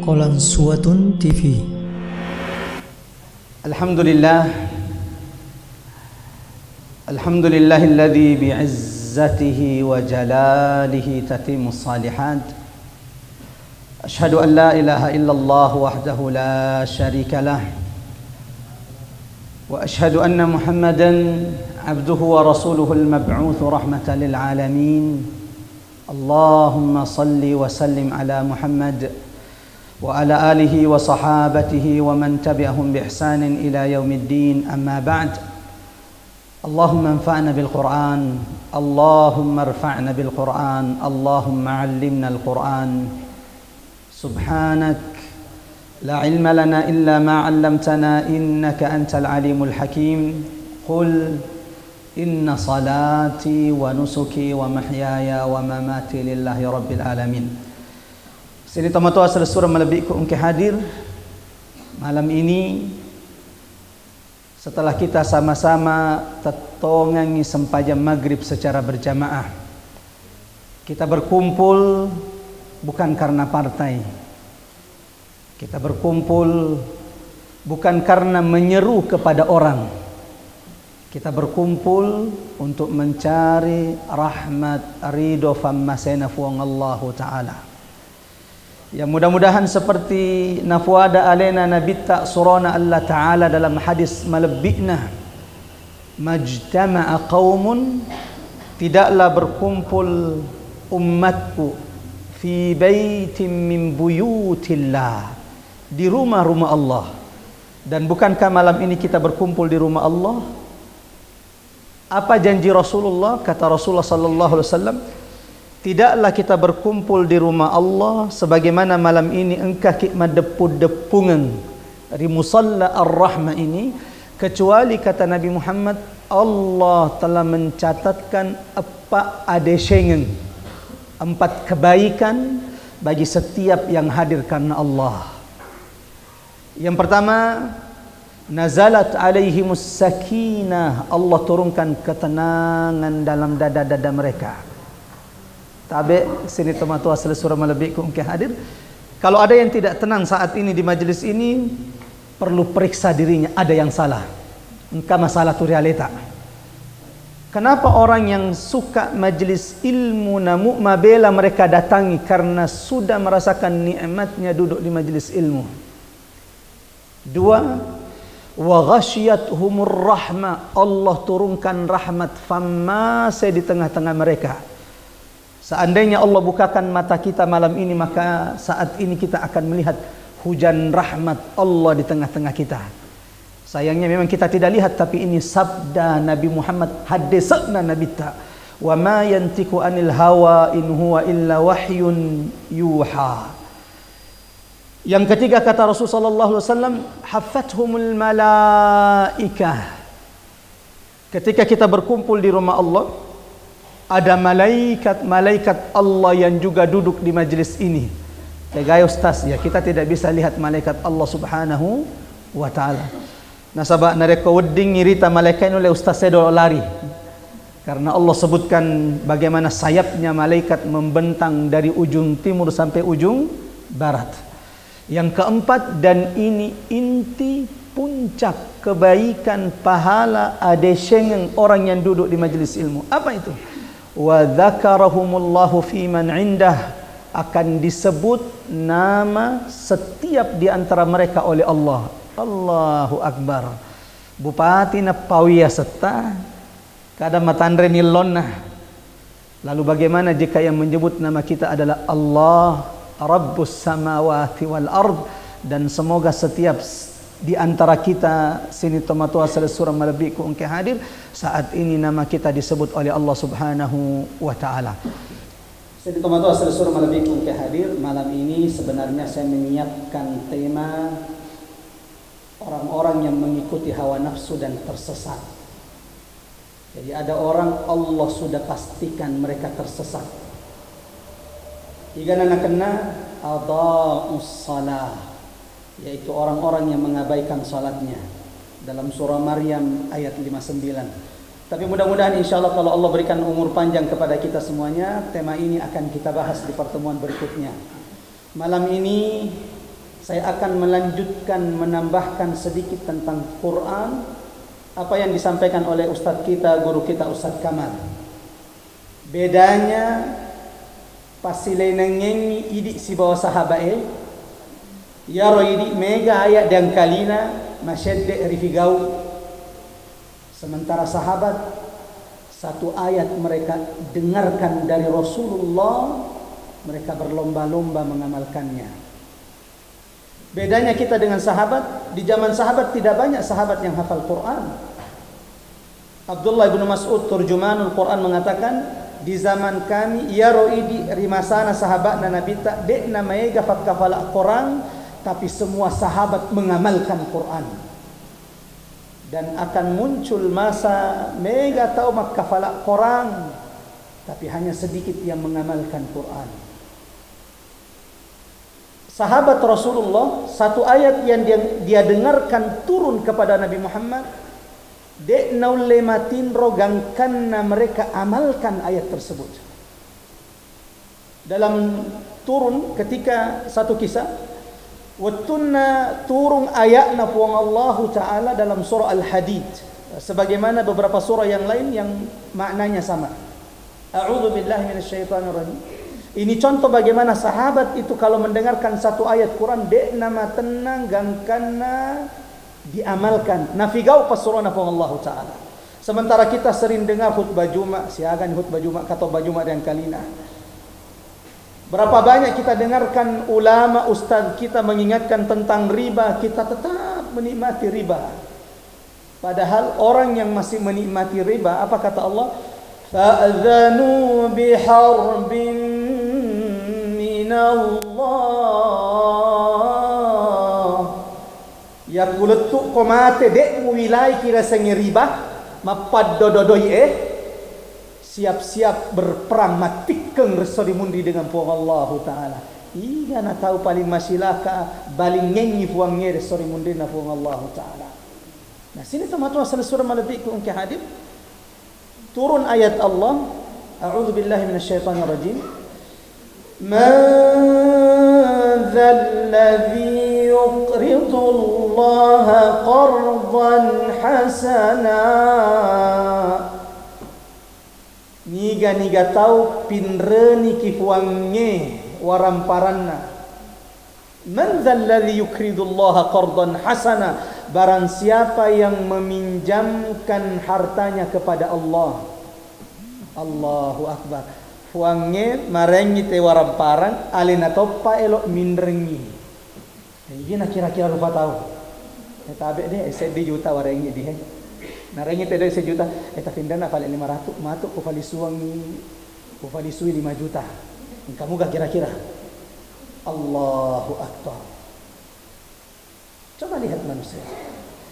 Qalansuwatun TV. Alhamdulillahilladzi bi'izzatihi wa jalalihi tatimmus salihat. Asyhadu an la ilaha illallah wahdahu la syarika lah. Wa asyhadu anna Muhammadan abduhu wa rasuluhul mab'uts rahmatan lil alamin. Allahumma salli wa sallim ala Muhammad wa ala alihi wa sahabatihi wa man tabi'ahum bi ihsanin ila yaumiddin, amma ba'd. Allahumma anfa'na bil Qur'an, Allahumma irfa'na bil Qur'an, Allahumma 'allimna al Qur'an. Subhanak la ilma lana illa ma 'allamtana innaka antal alimul hakim. Qul inna salati wa nusuki wa mahyaya wa mamati lillahi rabbil alamin. Sini tomato asal surah melebihi ke hadir malam ini setelah kita sama-sama tetongangi sempajam maghrib secara berjamaah. Kita berkumpul bukan karena partai. Kita berkumpul bukan karena menyeru kepada orang. Kita berkumpul untuk mencari rahmat ridho fammasena fuang Allah Ta'ala. Ya, mudah-mudahan seperti nafuada alena nabitta surana Allah Ta'ala dalam hadis malebikna, majtama'a qaumun, tidaklah berkumpul umatku fi baitin min buyutillah, di rumah-rumah Allah. Dan bukankah malam ini kita berkumpul di rumah Allah? Apa janji Rasulullah? Kata Rasulullah sallallahu alaihi wasallam, tidaklah kita berkumpul di rumah Allah sebagaimana malam ini engkau madepud-depungan di musalla ar-rahmah ini, kecuali kata Nabi Muhammad, Allah telah mencatatkan empat kebaikan bagi setiap yang hadir karena Allah. Yang pertama, nazalat alaihimus sakinah, Allah turunkan ketenangan dalam dada-dada mereka. Tabe sini tomato asal surah malebik ku hadir. Kalau ada yang tidak tenang saat ini di majelis ini, perlu periksa dirinya, ada yang salah. Engkau masalah tu realita. Kenapa orang yang suka majelis ilmu namu mabela mereka datangi karena sudah merasakan nikmatnya duduk di majelis ilmu. Dua, wa ghasyiyatuhumur rahmah, Allah turunkan rahmat famase di tengah-tengah mereka. Seandainya Allah bukakan mata kita malam ini, maka saat ini kita akan melihat hujan rahmat Allah di tengah-tengah kita. Sayangnya memang kita tidak lihat, tapi ini sabda Nabi Muhammad, hadisna Nabi ta, wa ma yantiqu anil hawa in huwa illa wahyun yuha. Yang ketiga kata Rasulullah sallallahu alaihi wasallam, haffathumul malaikah. Ketika kita berkumpul di rumah Allah, ada malaikat Allah yang juga duduk di majlis ini. Tegay ustaz, ya kita tidak bisa lihat malaikat Allah Subhanahu wa taala. Nasaba nareka wedding ngirita malaikat oleh ustaz saya lari. Karena Allah sebutkan bagaimana sayapnya malaikat membentang dari ujung timur sampai ujung barat. Yang keempat, dan ini inti puncak kebaikan pahala adeseng orang yang duduk di majelis ilmu. Apa itu? Wa dzakarahumullahu fi man indah, akan disebut nama setiap di antara mereka oleh Allah. Allahu Akbar. Bupati na pawiya seta kada matandre nilonna. Lalu bagaimana jika yang menyebut nama kita adalah Allah Rabbus samawati wal ard, dan semoga setiap di antara kita sini tomato asal surah malebik ku hadir saat ini nama kita disebut oleh Allah Subhanahu wa taala. Sini tomato asal surah malebik ku hadir malam ini sebenarnya saya menyiapkan tema orang-orang yang mengikuti hawa nafsu dan tersesat. Jadi ada orang Allah sudah pastikan mereka tersesat. Jika nak kena adha'us salah, yaitu orang-orang yang mengabaikan salatnya, dalam surah Maryam ayat 59. Tapi mudah-mudahan insyaallah kalau Allah berikan umur panjang kepada kita semuanya, tema ini akan kita bahas di pertemuan berikutnya. Malam ini saya akan melanjutkan menambahkan sedikit tentang Quran apa yang disampaikan oleh Ustadz kita, guru kita Ustadz Kamal. Bedanya pasile nengengi idi si bawa sahabat yaro idi mega ayat dan kalina masyadde rifigau. Sementara sahabat satu ayat mereka dengarkan dari Rasulullah, mereka berlomba-lomba mengamalkannya. Bedanya kita dengan sahabat, di zaman sahabat tidak banyak sahabat yang hafal Quran. Abdullah bin Mas'ud turjumanul Quran mengatakan, di zaman kami ya roidi rimasana sahabat na nabi tak dek namanya gafak kafala Quran, tapi semua sahabat mengamalkan Quran. Dan akan muncul masa mega tahu mak kafala Quran, tapi hanya sedikit yang mengamalkan Quran. Sahabat Rasulullah, satu ayat yang dia dengarkan turun kepada Nabi Muhammad, dek naulematin rogangkanna mereka amalkan ayat tersebut. Dalam turun ketika satu kisah, wattunna turun ayatna puang Allah Ta'ala dalam surah Al-Hadid, sebagaimana beberapa surah yang lain yang maknanya sama. A'udzu billahi minasyaitonir rajim. Ini contoh bagaimana sahabat itu kalau mendengarkan satu ayat Quran dek nama tenang gangkana diamalkan. Nafigau pasurana puang Allah Ta'ala. Sementara kita sering dengar khutbah Jumat, siagan khutbah Jumat kata Jumat yang kalina. Berapa banyak kita dengarkan ulama ustaz kita mengingatkan tentang riba, kita tetap menikmati riba. Padahal orang yang masih menikmati riba, apa kata Allah? Fa'adhanu biharbin minallah. Ya kuletuk komate dek muwilai kira sengi riba, mapad dododoi siap-siap berperang matikeng resori mundi dengan puang Allah Ta'ala. Iga na tahu paling masilaka baling ngenyi puang nge resori mundi na puang Allah Ta'ala. Nah sini teman-teman surah malabik ke hadib turun ayat Allah. A'udzu billahi minasyaitonir rajim. Man dzalladzi yuqridu Allah qardan hasana. Niga tahu pinreni kifuange waramparanna. Man dzalladzi yukridullaha qardan hasana, barang siapa yang meminjamkan hartanya kepada Allah. Allahu akbar. Fuange marengi te waramparang alena toppa elok minrengi. Ini nak kira-kira lupa tahu. Tabe deh SD juta warengi dia. Narengi te 1 juta, eta findana kali 500, matuk ku kali suwangi, ku kali suwi 5 juta. Kamu gak kira-kira? Allahu akbar. Coba lihat manusia.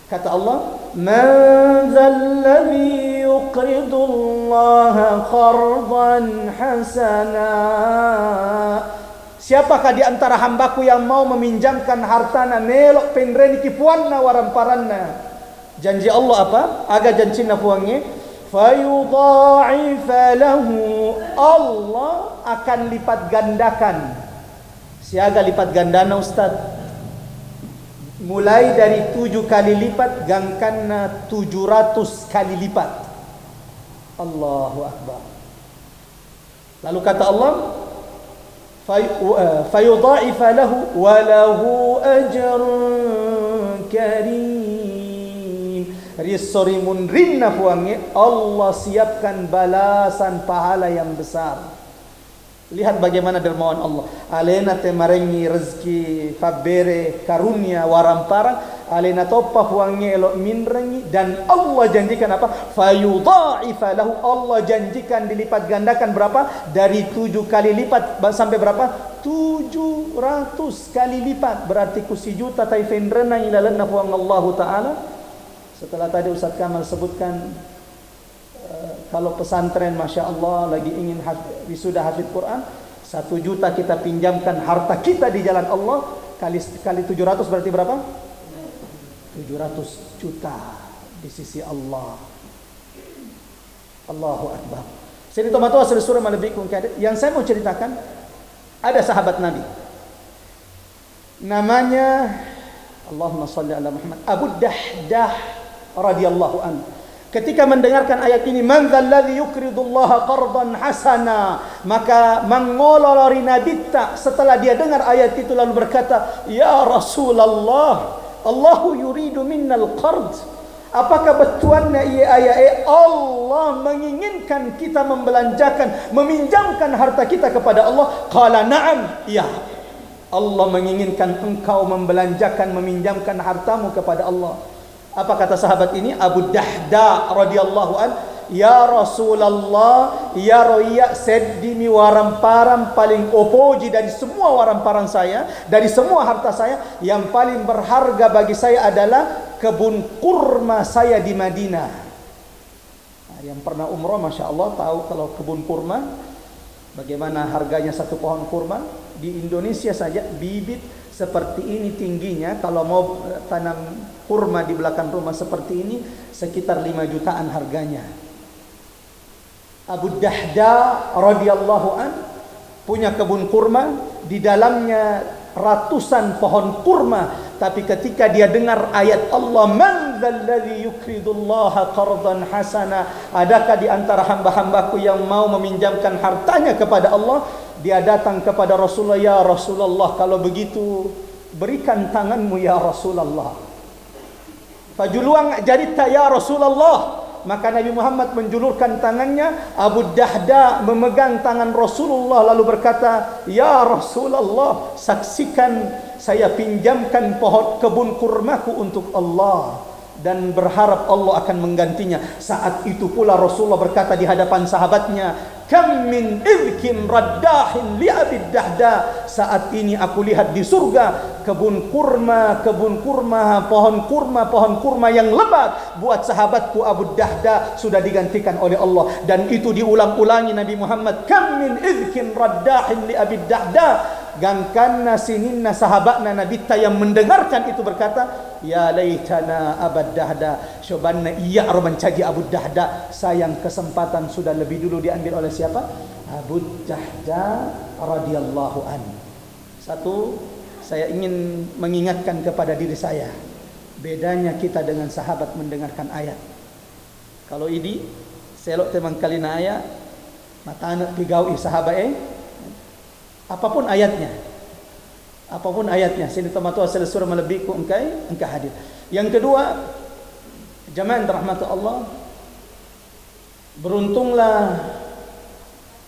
Kata Allah, "Man dzalladzi yuqridu Allah qardan hasana." Siapakah di antara hambaku yang mau meminjamkan hartana melok pendreni kipuanna waramparanna? Janji Allah apa? Aga janji nafuangnya fayudha'ifa lahu, Allah akan lipat gandakan. Siaga lipat gandana Ustaz, mulai dari 7 kali lipat gangkanna 700 kali lipat. Allahu akbar. Lalu kata Allah fayudha'ifa lahu wa lahu ajrun karim. Risori munrinna fuangi, Allah siapkan balasan pahala yang besar. Lihat bagaimana dermawan Allah. Alena te marengi rezeki fabere karunia waramparang, alena toppa fuangi elok minrengi, dan Allah janjikan apa? Fayudha'ifa lahu, Allah janjikan dilipat gandakan berapa? Dari 7 kali lipat sampai berapa? 700 kali lipat. Berarti ku 1 juta taifendrena ilalanna fuang Allah Ta'ala. Setelah tadi Ustaz Kamal sebutkan kalau pesantren Masya Allah lagi ingin wisuda hafid Quran, 1 juta kita pinjamkan harta kita di jalan Allah, kali 700 berarti berapa? 700 juta di sisi Allah. Allahu Akbar. Jadi teman-teman surah lebih konkret yang saya mau ceritakan, ada sahabat Nabi namanya Allahumma salli ala Muhammad, Abu Dahdah radhiyallahu an. Ketika mendengarkan ayat ini, man dzalladzi yuqridullaha qardan hasana, maka mengolori Nabi setelah dia dengar ayat itu lalu berkata, ya Rasulullah, Allahu yuridu minnal qard. Apakah betuannya ia ayat Allah menginginkan kita membelanjakan, meminjamkan harta kita kepada Allah? Qala na'am, ya. Allah menginginkan engkau membelanjakan, meminjamkan hartamu kepada Allah. Apa kata sahabat ini? Abu Dahda radhiyallahu an, ya Rasulullah, ya roya seddimi waramparan paling opoji dari semua waramparan saya, dari semua harta saya, yang paling berharga bagi saya adalah kebun kurma saya di Madinah. Nah, yang pernah umrah Masya Allah tahu kalau kebun kurma bagaimana harganya satu pohon kurma. Di Indonesia saja bibit seperti ini tingginya, kalau mau tanam kurma di belakang rumah seperti ini sekitar 5 jutaan harganya. Abu Dahda radhiyallahu an punya kebun kurma, di dalamnya ratusan pohon kurma. Tapi ketika dia dengar ayat Allah, man dzalladzi yuqridullaha qardan hasana, adakah di antara hamba-hambaku yang mau meminjamkan hartanya kepada Allah? Dia datang kepada Rasulullah, ya Rasulullah, kalau begitu berikan tanganmu ya Rasulullah. Fajuluang jarita ya Rasulullah. Maka Nabi Muhammad menjulurkan tangannya, Abu Dahda memegang tangan Rasulullah lalu berkata, ya Rasulullah, saksikan saya pinjamkan pohon kebun kurmaku untuk Allah dan berharap Allah akan menggantinya. Saat itu pula Rasulullah berkata di hadapan sahabatnya, kam min idkin raddahin li Abi Dahda. Saat ini aku lihat di surga kebun kurma, pohon kurma yang lebat buat sahabatku Abu Dahda sudah digantikan oleh Allah. Dan itu diulang-ulangi Nabi Muhammad, kam min idkin raddahin li Abi Dahda. Gangkanna sininna sahabatna Nabi yang mendengarkan itu berkata, ya laitana Abu Dahda, cobanna iya mencagi Abu Dahda. Sayang kesempatan sudah lebih dulu diambil oleh siapa? Abu Dahda radhiyallahu an. Satu, saya ingin mengingatkan kepada diri saya, bedanya kita dengan sahabat mendengarkan ayat. Kalau ini selok temang kalina ayat, mata anak pigawi sahabat apapun ayatnya, sini tamatu asal surah melebiku engkai hadir. Yang kedua, jamaah rahmat Allah, beruntunglah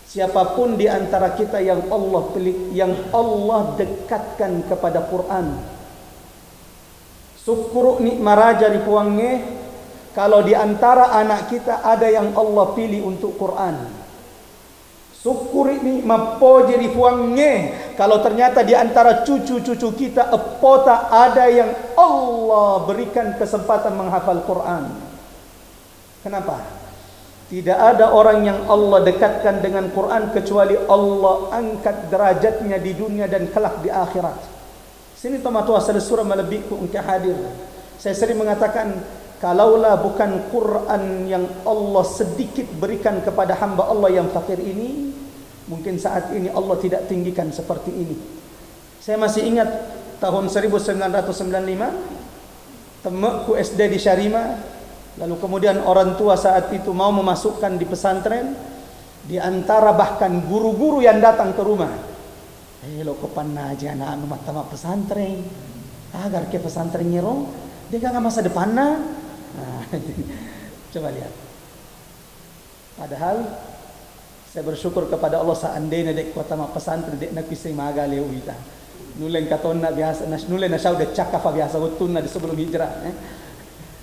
siapapun di antara kita yang Allah pilih, yang Allah dekatkan kepada Quran. Syukur nikmat raja di puangnya kalau di antara anak kita ada yang Allah pilih untuk Quran. Syukuri nikmat poje di puangnya kalau ternyata di antara cucu-cucu kita epota ada yang Allah berikan kesempatan menghafal Quran. Kenapa? Tidak ada orang yang Allah dekatkan dengan Quran kecuali Allah angkat derajatnya di dunia dan kelak di akhirat. Sini tamatu asal surah melebiku engkau hadir. Saya sering mengatakan, kalaulah bukan Quran yang Allah sedikit berikan kepada hamba Allah yang fakir ini, mungkin saat ini Allah tidak tinggikan seperti ini. Saya masih ingat tahun 1995, temanku SD di Syarima, lalu kemudian orang tua saat itu mau memasukkan di pesantren. Di antara bahkan guru-guru yang datang ke rumah, lo kepan aja anak mata pesantren, agar ke pesantren nyerong, dia gak masa depan nah. Coba lihat. Padahal saya bersyukur kepada Allah seandainya dek kota mak pesantren dek nak pisai magaleu kita. Nulen katonna biasa, nulen na udah cakafa biasa wetuna di sebelum hijrah.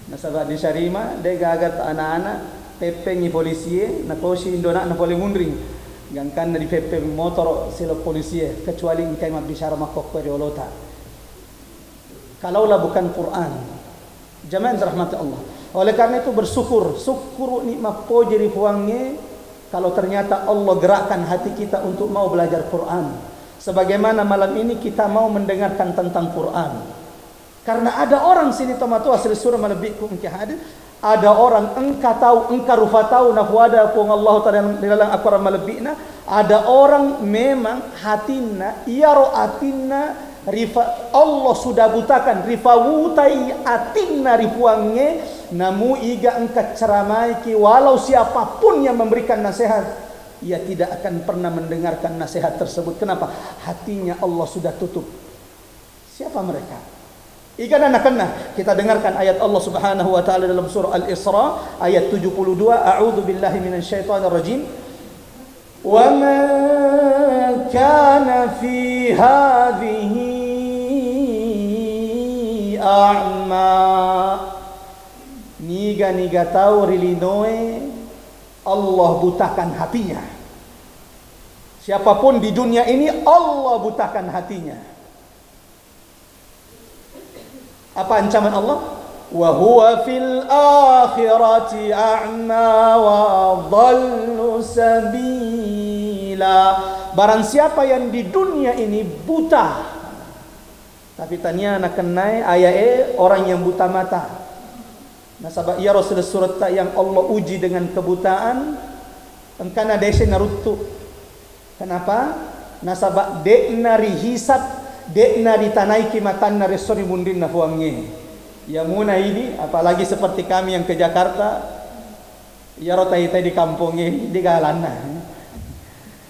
Nasabah di Syarima dek gagat anak-anak pepengi polisi na kosi indona na pole mundring. Gangkan dari PP motor silo polisi kecuali engkai mabisara makok dari olota. Kalaulah bukan Quran, jamaah rahmat Allah. Oleh karena itu bersyukur, syukur nikmat pojeri puangnya kalau ternyata Allah gerakkan hati kita untuk mau belajar Quran. Sebagaimana malam ini kita mau mendengarkan tentang Quran. Karena ada orang sini tomatu asli surah melebiku engkau hadir. Ada orang engkau tahu, engkau rupa tahu nafwada puang Allah taala di dalam Al-Quran melebihna. Ada orang memang hatina, iaro atina Allah sudah butakan rifawutai atinna rifuange, namu iga engkat ceramaiki walau siapapun yang memberikan nasihat, ia tidak akan pernah mendengarkan nasihat tersebut. Kenapa? Hatinya Allah sudah tutup. Siapa mereka? Iga anak-anak, kita dengarkan ayat Allah Subhanahu wa taala dalam surah Al-Isra ayat 72. A'udzu billahi minasyaitonir rajim. Wa man kana fi hadhihi a'ma, niga tahu rilinoe Allah butakan hatinya. Siapapun di dunia ini Allah butakan hatinya. Apa ancaman Allah? Wa huwa fil akhirati a'ma wa dhallu sabila. Barang siapa yang di dunia ini buta, tapi tanya nak kenai ayat orang yang buta mata. Nasabah ya Rasul surat yang Allah uji dengan kebutaan, engkana desa narutu. Kenapa? Nasabah dekna rihisab, dekna ditanaiki matan resori mundin nafuange. Ya muna ini, apalagi seperti kami yang ke Jakarta, ya rotai-tai di kampungnya di galana,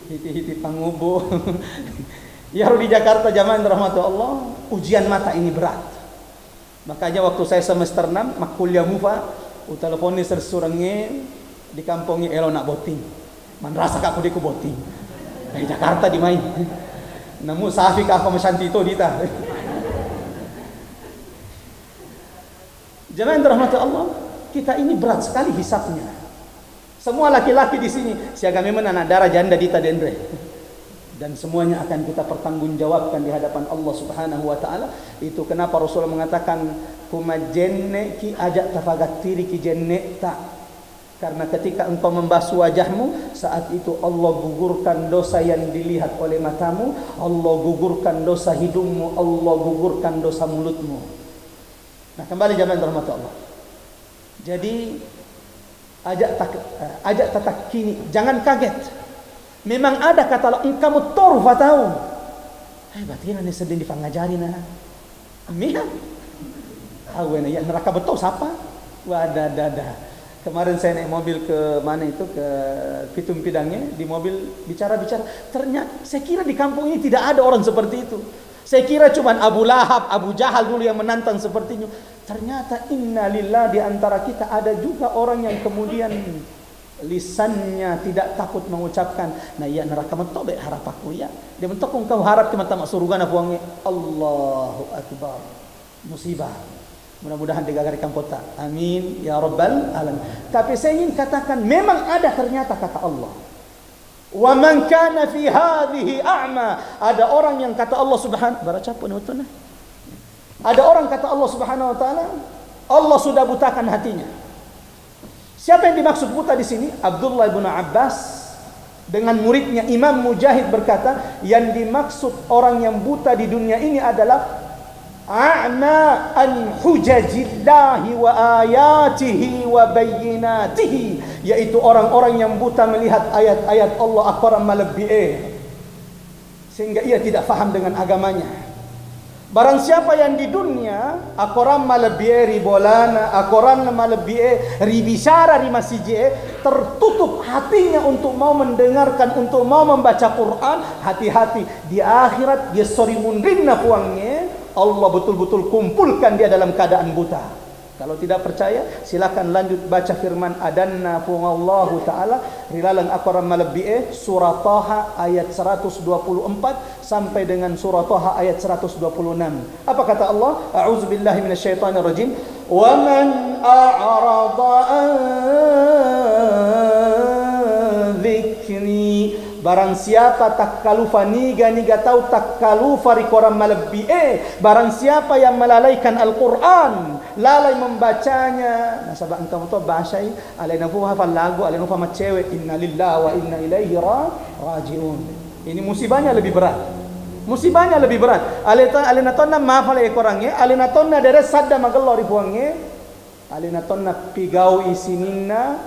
hiti-hiti pangubo. Ya di Jakarta zaman rahmat Allah, ujian mata ini berat. Makanya waktu saya semester 6 mak kuliah mufa, utelefoni sersurangnya di kampungnya elo nak boting. Man rasa aku diku boting. Di Jakarta di main. Namun safi ka aku masanti itu dita. Jangan rahmat Allah, kita ini berat sekali hisapnya. Semua laki-laki di sini siaga memang anak darah janda dita dendre. Dan semuanya akan kita pertanggungjawabkan di hadapan Allah Subhanahu wa taala. Itu kenapa Rasulullah mengatakan kuma jenne ki ajak tafagatiri ki jenne ta. Karena ketika engkau membasuh wajahmu, saat itu Allah gugurkan dosa yang dilihat oleh matamu, Allah gugurkan dosa hidungmu, Allah gugurkan dosa mulutmu. Nah, kembali zaman rahmat Allah. Jadi ajak tatak kini, jangan kaget. Memang ada kata engkau torfa tahu. Batin ini sedang dipangajari nah. Miha. Awena ya neraka betul siapa? Wadah. Kemarin saya naik mobil ke mana itu, ke Pitung Pidangnya, di mobil bicara-bicara. Ternyata saya kira di kampung ini tidak ada orang seperti itu. Saya kira cuma Abu Lahab, Abu Jahal dulu yang menantang sepertinya. Ternyata innalillah di antara kita ada juga orang yang kemudian lisannya tidak takut mengucapkan, nah ya neraka mentobe harap aku ya. Dia mentok engkau harap cuma tamak surga nafuangi. Allahu Akbar. Musibah. Mudah-mudahan digagarikan kota. Amin ya rabbal alamin. Tapi saya ingin katakan memang ada ternyata kata Allah. Wa man kana fi hadhihi a'ma. Ada orang yang kata Allah Subhanahu wa ta'ala. Ada orang kata Allah Subhanahu wa taala, Allah sudah butakan hatinya. Siapa yang dimaksud buta di sini? Abdullah bin Abbas dengan muridnya Imam Mujahid berkata, yang dimaksud orang yang buta di dunia ini adalah a'ma an hujajillahi wa ayatihi wa bayyinatihi, yaitu orang-orang yang buta melihat ayat-ayat Allah akbaram malabbi'e, sehingga ia tidak faham dengan agamanya. Barang siapa yang di dunia akoran malabie ribolana, akoran malabie ribisara rimasije, tertutup hatinya untuk mau mendengarkan, untuk mau membaca Quran, hati-hati di akhirat dia sorimun rinna puangnya, Allah betul-betul kumpulkan dia dalam keadaan buta. Kalau tidak percaya, silakan lanjut baca firman adanna pungallahu ta'ala rilalang akwaram malabbi'e surah Taha ayat 124 sampai dengan surah Taha ayat 126. Apa kata Allah? A'udzubillahi minasyaitonir rajim. Wa man a'rada an dzikri, barang siapa takkalufa niga tahu takkalufa rikoram malabbi'e, barang siapa yang melalaikan Al-Quran, lalai membacanya. Nah, sabak engkau tu bahasai alaina fu hafal lagu, alaina fu macewe, inna lillahi wa inna ilaihi rajiun. Ini musibahnya lebih berat. Musibahnya lebih berat. Alina tonna maaf alai korangnya, alina tonna deres sadda magello ribuangnya, alina tonna pigau isininna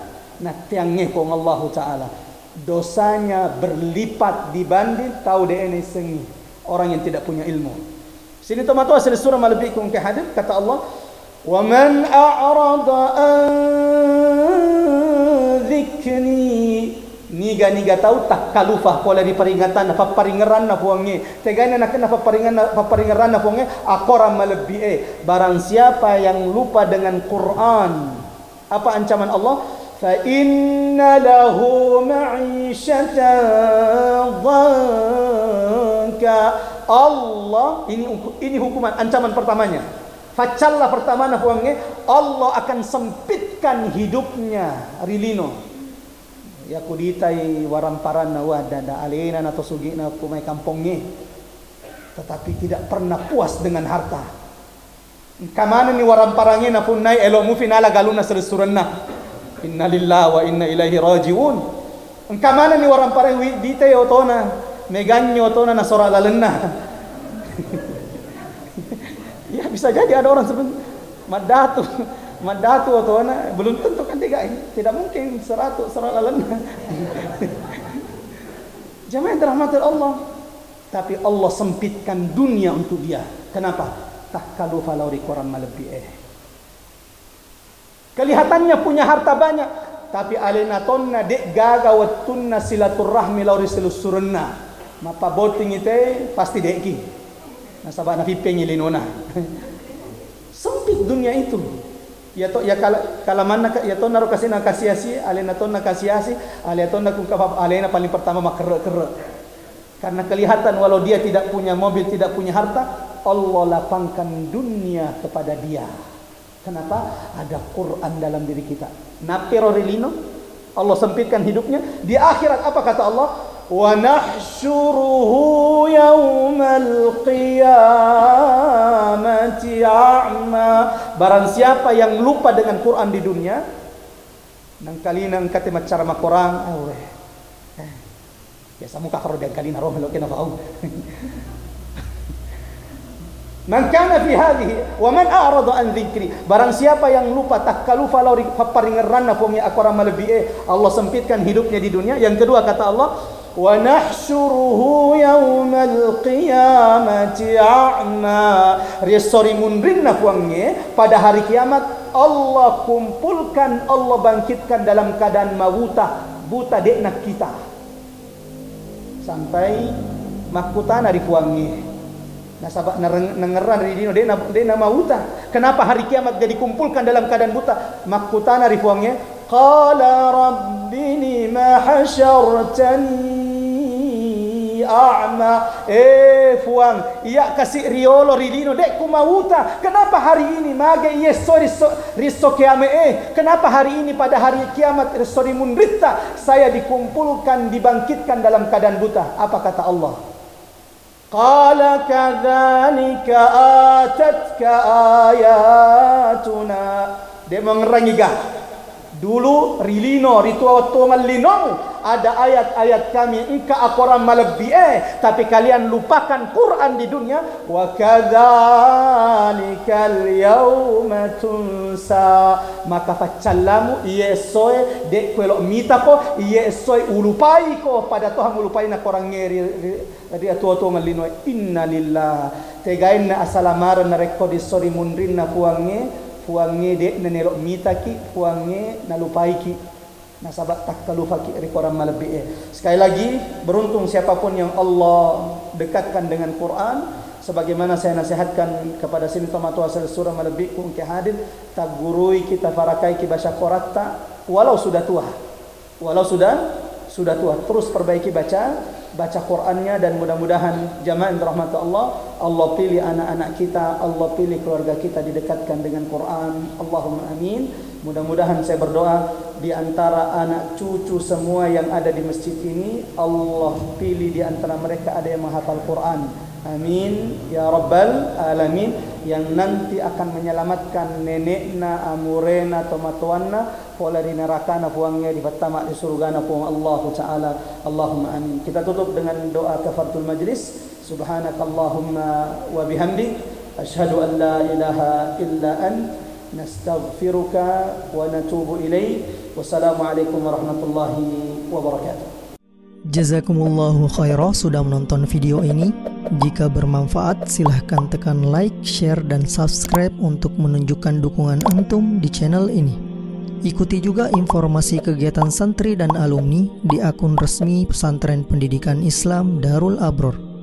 natiangnya kong Allah Ta'ala. Dosanya berlipat dibanding tahu DNA sengi orang yang tidak punya ilmu. Sini tomato asal surah malabik kung ke hadir kata Allah, "Wa man a'rada an dzikri." Niga tahu tak kalufah pola di peringatan apa peringeran na puangnya. Tegana nak na paparingeran na puangnya akora malebi barang siapa yang lupa dengan Quran. Apa ancaman Allah? Fa inna lahu ma'isyatan dhanka. Allah ini hukuman ancaman pertamanya. Facalla pertama na puangnya Allah akan sempitkan hidupnya rilino. Ya kuditai waramparan na wadada alena atau sugi na kumai kampungnya, tetapi tidak pernah puas dengan harta. Kamana ni waramparangnya na punai elo mu finala galuna selusuranna. Inna lillahi wa inna ilaihi rajiun. Kamana ni waramparang wi ditai otona meganyo otona na sora lalenna. Ya bisa jadi ada orang sebenarnya madatu otona belum tentu kan tidak mungkin 100 lalan. Jamaah dirahmati Allah, tapi Allah sempitkan dunia untuk dia. Kenapa? Takalu falau di Quran malebi kelihatannya punya harta banyak, tapi alena tonna dek gaga wattunna silaturrahmi lauri selusurna mapa boting ite pasti deki nasabana pipengi linona. Sempit dunia itu. Ya to ya kalau mana ya to naruh kasih nakasiasi alena to nakasiasi alena to nakung kapap alena paling pertama maker karena kelihatan walau dia tidak punya mobil, tidak punya harta, Allah lapangkan dunia kepada dia. Kenapa? Ada Quran dalam diri kita. Napero rilino Allah sempitkan hidupnya. Di akhirat apa kata Allah? Wa nahsyuruhu yaumal qiyamati a'ma. Barang siapa yang lupa dengan Quran di dunia, nang kalina ang kate macara makorang, biasa muka karo dan kalina roh lo kena fau. Man kana fi hadhihi wa man a'rada an dzikri. Barang siapa yang lupa takalufa law paparingeran na pongi akora malebi Allah sempitkan hidupnya di dunia. Yang kedua kata Allah, wa nahsyuruhu yaumal qiyamati a'ma. Risori mundrinna puangnya pada hari kiamat Allah kumpulkan, Allah bangkitkan dalam keadaan buta dekna kita. Sampai makutana di puangnya. Nasabak nengeran dari dino dena mauta. Kenapa hari kiamat dia dikumpulkan dalam keadaan buta? Makutana di puangnya. Qala rabbini ma hasyartani a'ma. Fuang, iya kasih riolo ridino dek ku mauta. Kenapa hari ini mage riso kiame kenapa hari ini pada hari kiamat risori munrita saya dikumpulkan dibangkitkan dalam keadaan buta? Apa kata Allah? Qala kadzalika atatka ayatuna. Dia mengerangigah. Dulu rilino ritual tuangan linong ada ayat-ayat kami engka akoran malebi tapi kalian lupakan Quran di dunia. Wa kadzalikal yauma tunsa. Maka facallamu yesoe de kwelo mitako yesoe ulupai ko pada Tuhan ulupai na korang ngeri dia tuangan lino. Inna lillah tegainna asalamaran na rekodi sori mundrin na puange dek na nelok mitaki puange na lupaiki nasabat tak kalufaki rekoran malebi Sekali lagi beruntung siapapun yang Allah dekatkan dengan Quran, sebagaimana saya nasihatkan kepada sini tomato asal surah malebi ku ke hadir tak gurui kita farakai ki baca Quratta walau sudah tua terus perbaiki baca Qurannya, dan mudah-mudahan jamaah yang dirahmati Allah pilih anak-anak kita, Allah pilih keluarga kita didekatkan dengan Quran. Allahumma amin. Mudah-mudahan saya berdoa di antara anak cucu semua yang ada di masjid ini Allah pilih di antara mereka ada yang menghafal Quran. Amin ya rabbal alamin. Yang nanti akan menyelamatkan nenekna, amurena, tomatuanna, pola di neraka na puangnya di pertama di surga na puang Allah Ta'ala. Allahumma amin. Kita tutup dengan doa kafaratul majlis. Subhanakallahumma wa bihamdik asyhadu an la ilaha illa ant nastaghfiruka wa natubu ilaik. Wassalamualaikum warahmatullahi wabarakatuh. Jazakumullahu khairan sudah menonton video ini. Jika bermanfaat, silahkan tekan like, share, dan subscribe untuk menunjukkan dukungan antum di channel ini. Ikuti juga informasi kegiatan santri dan alumni di akun resmi Pesantren Pendidikan Islam Darul Abror.